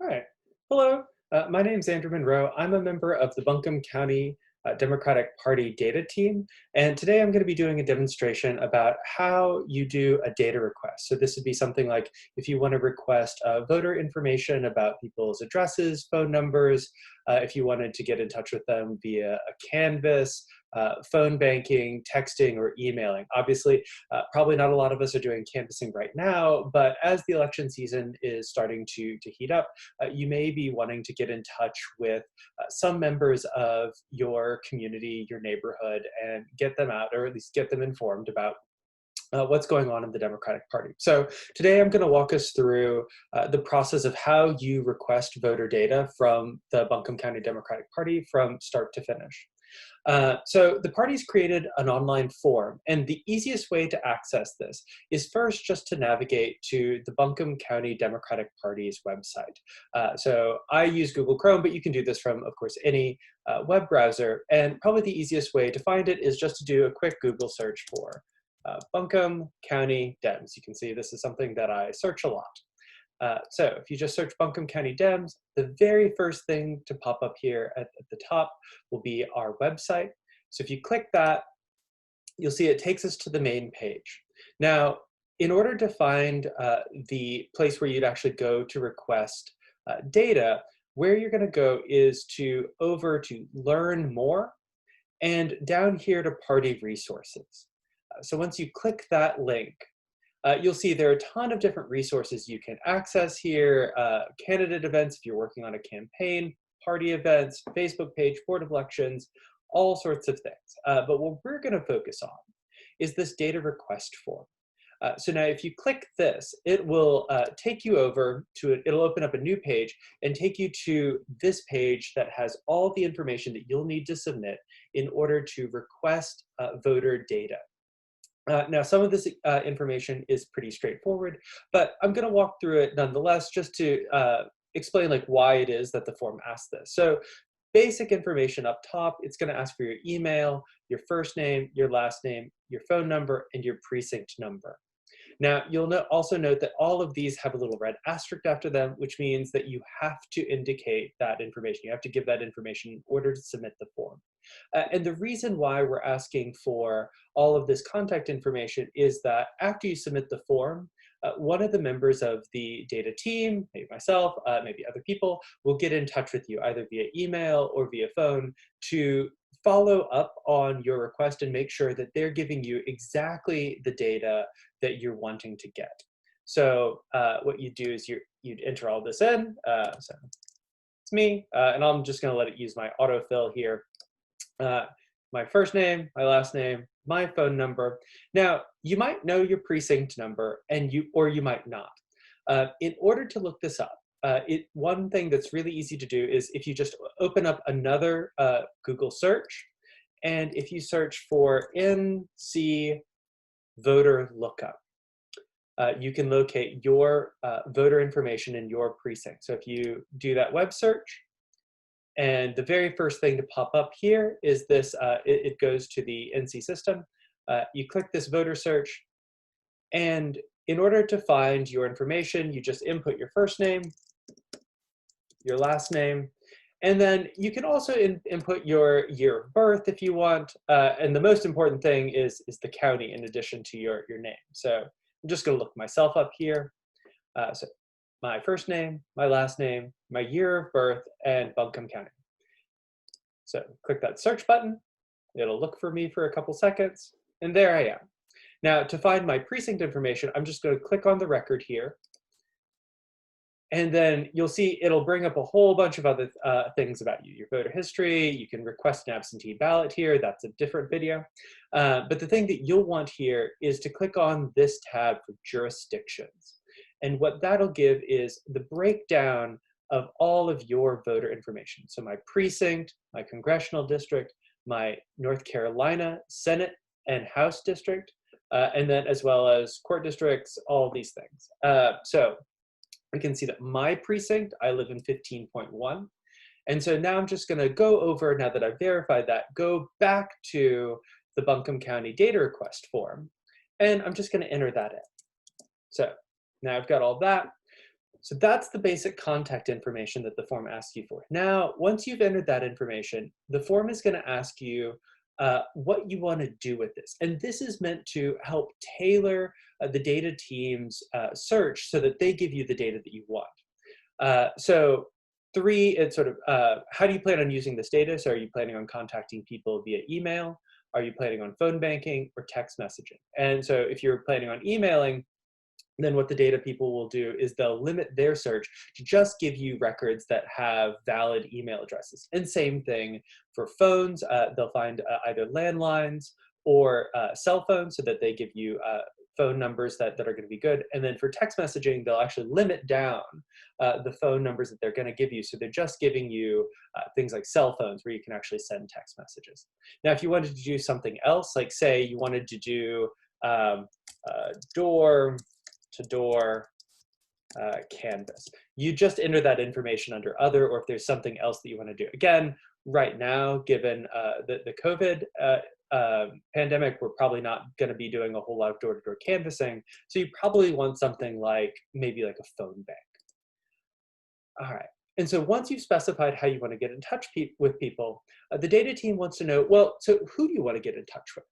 All right. Hello. My name is Andrew Monroe. I'm a member of the Buncombe County Democratic Party data team. And today I'm going to be doing a demonstration about how you do a data request. So this would be something like if you want to request voter information about people's addresses, phone numbers, if you wanted to get in touch with them via a Canvas, phone banking, texting, or emailing. Obviously, probably not a lot of us are doing canvassing right now, but as the election season is starting to heat up, you may be wanting to get in touch with some members of your community, your neighborhood, and get them out, or at least get them informed about what's going on in the Democratic Party. So today I'm going to walk us through the process of how you request voter data from the Buncombe County Democratic Party from start to finish. So the party's created an online form, and the easiest way to access this is first just to navigate to the Buncombe County Democratic Party's website. So I use Google Chrome, but you can do this from, of course, any web browser. And probably the easiest way to find it is just to do a quick Google search for Buncombe County Dems. You can see this is something that I search a lot. So if you just search Buncombe County Dems, the very first thing to pop up here at the top will be our website. So if you click that, you'll see it takes us to the main page. Now, in order to find the place where you'd actually go to request data, where you're going to go is over to Learn More and down here to Party Resources. So once you click that link, you'll see there are a ton of different resources you can access here, candidate events if you're working on a campaign, party events, Facebook page, Board of Elections, all sorts of things. But what we're going to focus on is this data request form. So now if you click this, it will take you over to it. It'll open up a new page and take you to this page that has all the information that you'll need to submit in order to request voter data. Now, some of this information is pretty straightforward, but I'm going to walk through it nonetheless just to explain why it is that the form asks this. So basic information up top, it's going to ask for your email, your first name, your last name, your phone number, and your precinct number. Now, you'll also note that all of these have a little red asterisk after them, which means that you have to indicate that information. You have to give that information in order to submit the form. And the reason why we're asking for all of this contact information is that after you submit the form, one of the members of the data team, maybe myself, maybe other people, will get in touch with you either via email or via phone to follow up on your request and make sure that they're giving you exactly the data that you're wanting to get. So what you do is you'd enter all this in. So it's me, and I'm just going to let it use my autofill here. My first name, my last name, my phone number. Now, you might know your precinct number, or you might not. In order to look this up, one thing that's really easy to do is if you just open up another Google search, and if you search for NC voter lookup, you can locate your voter information in your precinct. So if you do that web search, and the very first thing to pop up here is this, it goes to the NC system. You click this voter search, and in order to find your information, you just input your first name, your last name, and then you can also input your year of birth if you want. And the most important thing is the county in addition to your name. So I'm just going to look myself up here. So my first name, my last name, my year of birth, and Buncombe County. So click that search button. It'll look for me for a couple seconds, and there I am. Now, to find my precinct information, I'm just going to click on the record here. And then you'll see it'll bring up a whole bunch of other things about you, your voter history. You can request an absentee ballot here. That's a different video. But the thing that you'll want here is to click on this tab for jurisdictions. And what that'll give is the breakdown of all of your voter information. So my precinct, my congressional district, my North Carolina Senate and House district, and then as well as court districts, all these things. So we can see that my precinct, I live in 15.1. And so now I'm just going to go over, now that I've verified that, go back to the Buncombe County data request form, and I'm just going to enter that in. So now I've got all that. So that's the basic contact information that the form asks you for. Now, once you've entered that information, the form is going to ask you what you want to do with this. And this is meant to help tailor the data team's search so that they give you the data that you want. So three, it's sort of, how do you plan on using this data? So are you planning on contacting people via email? Are you planning on phone banking or text messaging? And so if you're planning on emailing, then what the data people will do is they'll limit their search to just give you records that have valid email addresses. And same thing for phones, they'll find either landlines or cell phones so that they give you phone numbers that are going to be good. And then for text messaging, they'll actually limit down the phone numbers that they're going to give you. So they're just giving you things like cell phones where you can actually send text messages. Now, if you wanted to do something else, like say you wanted to do door to door canvas. You just enter that information under other, or if there's something else that you want to do. Again, right now, given the COVID pandemic, we're probably not going to be doing a whole lot of door-to-door canvassing. So you probably want something like maybe like a phone bank. All right. And so once you've specified how you want to get in touch with people, the data team wants to know, well, so who do you want to get in touch with?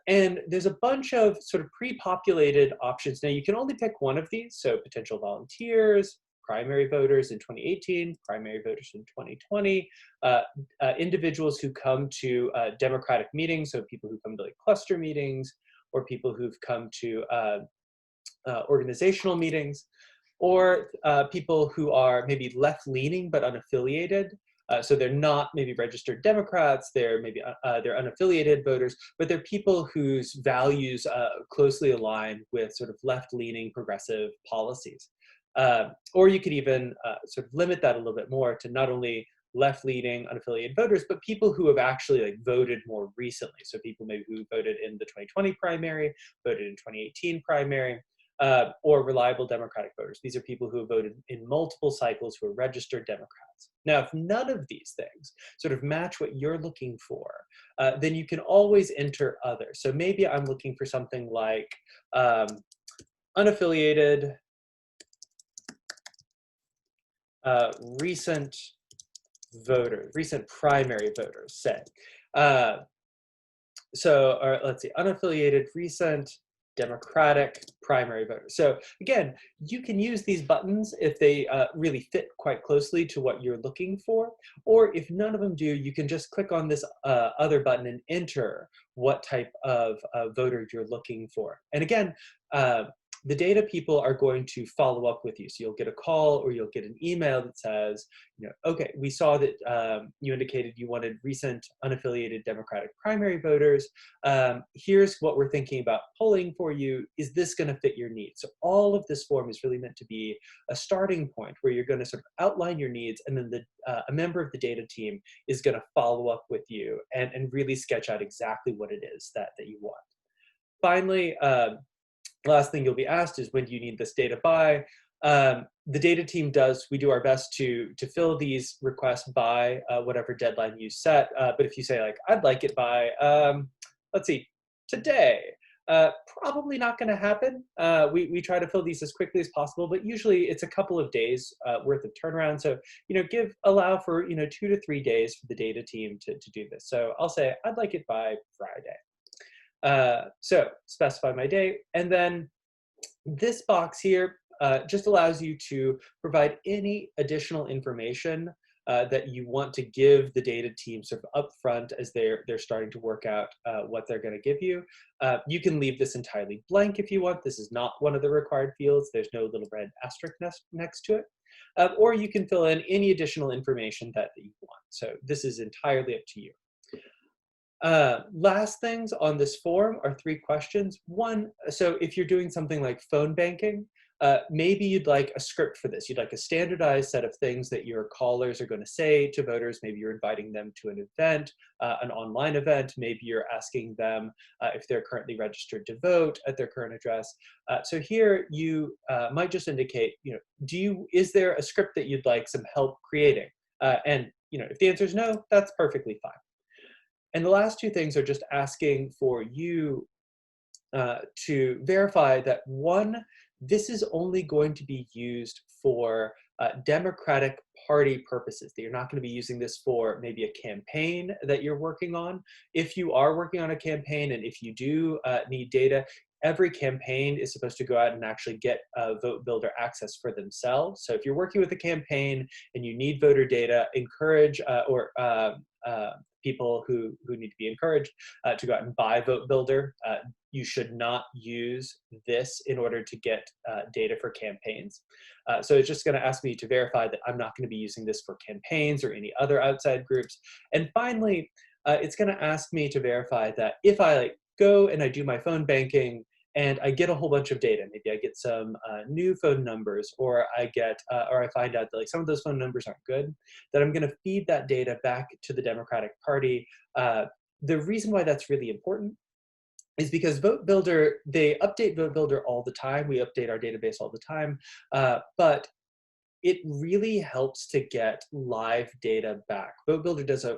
And there's a bunch of sort of pre-populated options. Now you can only pick one of these, so potential volunteers, primary voters in 2018, primary voters in 2020, individuals who come to democratic meetings, so people who come to like cluster meetings, or people who've come to organizational meetings, or people who are maybe left-leaning but unaffiliated. So they're not maybe registered Democrats, they're maybe they're unaffiliated voters, but they're people whose values closely align with sort of left-leaning progressive policies. Or you could even sort of limit that a little bit more to not only left-leaning unaffiliated voters, but people who have actually like voted more recently. So people maybe who voted in the 2020 primary, voted in 2018 primary, or reliable Democratic voters. These are people who have voted in multiple cycles who are registered Democrats. Now, if none of these things sort of match what you're looking for, then you can always enter other. So maybe I'm looking for something like unaffiliated, recent voters, recent primary voters, say. Or let's see, unaffiliated, recent, Democratic primary voters. So again, you can use these buttons if they really fit quite closely to what you're looking for, or if none of them do, you can just click on this other button and enter what type of voter you're looking for. And again, the data people are going to follow up with you. So you'll get a call or you'll get an email that says, okay, we saw that you indicated you wanted recent unaffiliated Democratic primary voters. Here's what we're thinking about polling for you. Is this going to fit your needs? So all of this form is really meant to be a starting point where you're going to sort of outline your needs, and then a member of the data team is going to follow up with you and really sketch out exactly what it is that you want. Finally, last thing you'll be asked is, when do you need this data by? The data team we do our best to fill these requests by whatever deadline you set. But if you say like, I'd like it by, let's see, today, probably not going to happen. We try to fill these as quickly as possible, but usually it's a couple of days worth of turnaround. So, allow for, 2 to 3 days for the data team to do this. So I'll say, I'd like it by Friday. So specify my date, and then this box here just allows you to provide any additional information that you want to give the data team sort of upfront as they're starting to work out what they're going to give you. You can leave this entirely blank if you want. This is not one of the required fields. There's no little red asterisk next to it. Or you can fill in any additional information that you want. So this is entirely up to you. Last things on this form are 3 questions. One, so if you're doing something like phone banking, maybe you'd like a script for this. You'd like a standardized set of things that your callers are going to say to voters. Maybe you're inviting them to an event, an online event. Maybe you're asking them if they're currently registered to vote at their current address. So here you might just indicate, is there a script that you'd like some help creating? And if the answer is no, that's perfectly fine. And the last 2 things are just asking for you to verify that, one, this is only going to be used for Democratic Party purposes. That you're not going to be using this for maybe a campaign that you're working on. If you are working on a campaign and if you do need data, every campaign is supposed to go out and actually get Vote Builder access for themselves. So if you're working with a campaign and you need voter data, encourage people who need to be encouraged to go out and buy Vote Builder. You should not use this in order to get data for campaigns. So it's just going to ask me to verify that I'm not going to be using this for campaigns or any other outside groups. And finally, it's going to ask me to verify that if I go and I do my phone banking and I get a whole bunch of data, maybe I get some new phone numbers, or I find out that some of those phone numbers aren't good, that I'm going to feed that data back to the Democratic Party. The reason why that's really important is because Vote Builder, they update Vote Builder all the time. We update our database all the time, but it really helps to get live data back. Vote Builder does a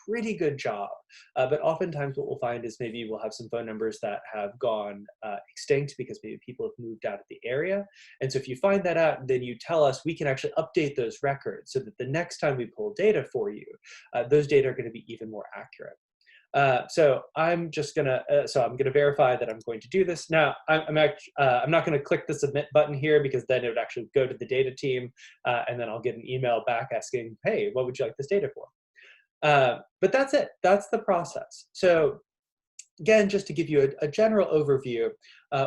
pretty good job, but oftentimes what we'll find is maybe we'll have some phone numbers that have gone extinct because maybe people have moved out of the area. And so if you find that out, then you tell us, we can actually update those records so that the next time we pull data for you, those data are going to be even more accurate. So I'm gonna verify that I'm going to do this. Now, I'm not gonna click the submit button here because then it would actually go to the data team and then I'll get an email back asking, hey, what would you like this data for? But that's it, that's the process. So again, just to give you a general overview,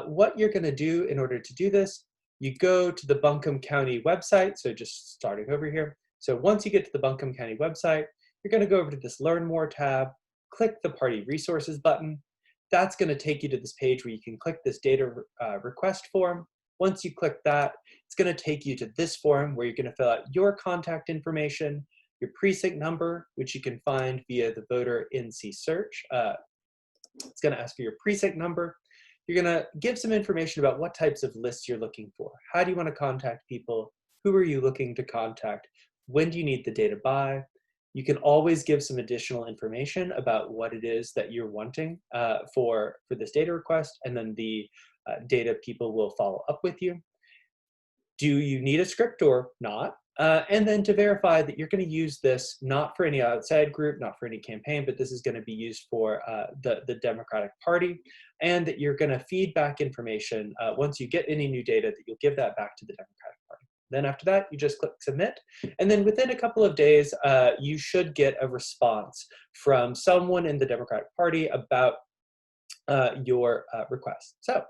what you're gonna do in order to do this, you go to the Buncombe County website. So just starting over here. So once you get to the Buncombe County website, you're gonna go over to this Learn More tab, click the Party Resources button. That's going to take you to this page where you can click this data request form. Once you click that, it's going to take you to this form where you're going to fill out your contact information, your precinct number, which you can find via the voter NC search. It's going to ask for your precinct number. You're going to give some information about what types of lists you're looking for. How do you want to contact people? Who are you looking to contact? When do you need the data by? You can always give some additional information about what it is that you're wanting for this data request, and then the data people will follow up with you. Do you need a script or not? And then to verify that you're going to use this not for any outside group, not for any campaign, but this is going to be used for the Democratic Party, and that you're going to feed back information once you get any new data, that you'll give that back to the Democratic Party. Then after that, you just click submit. And then within a couple of days, you should get a response from someone in the Democratic Party about your request. So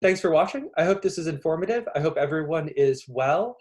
thanks for watching. I hope this is informative. I hope everyone is well.